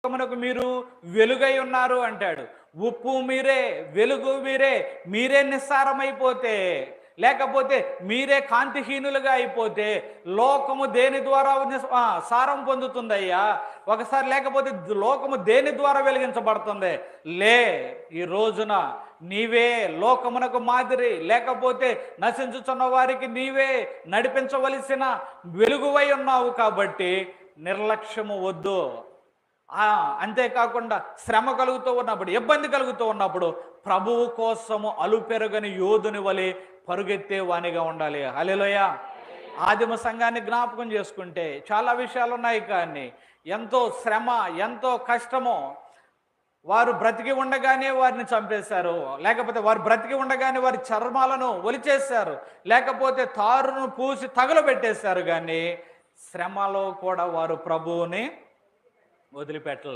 లోకమునకు మీరు వెలుగై ఉన్నారు అంటాడు. ఉప్పు మీరే, వెలుగు మీరే. మీరే నిస్సారమైపోతే, లేకపోతే మీరే కాంతిహీనులుగా అయిపోతే లోకము దేని ద్వారా సారం పొందుతుందయ్యా? ఒకసారి లేకపోతే లోకము దేని ద్వారా వెలిగించబడుతుంది? లే, ఈ రోజున నీవే లోకమునకు మాదిరి, లేకపోతే నశించుచున్న వారికి నీవే నడిపించవలసిన వెలుగువై ఉన్నావు. కాబట్టి నిర్లక్ష్యము వద్దు. అంతేకాకుండా శ్రమ కలుగుతూ ఉన్నప్పుడు, ఇబ్బంది కలుగుతూ ఉన్నప్పుడు ప్రభువు కోసము అలుపెరగని యోధుని వలె పరుగెత్తే వానిగా ఉండాలి. హల్లెలూయా. ఆదిమ సంఘాన్ని జ్ఞాపకం చేసుకుంటే చాలా విషయాలు ఉన్నాయి, కానీ ఎంతో శ్రమ, ఎంతో కష్టము. వారు బ్రతికి ఉండగానే వారిని చంపేశారు, లేకపోతే వారు బ్రతికి ఉండగానే వారి చర్మాలను ఒలిచేశారు, లేకపోతే తారును పూసి తగలబెట్టేశారు. కానీ శ్రమలో కూడా వారు ప్రభువుని వదిలిపెట్టల.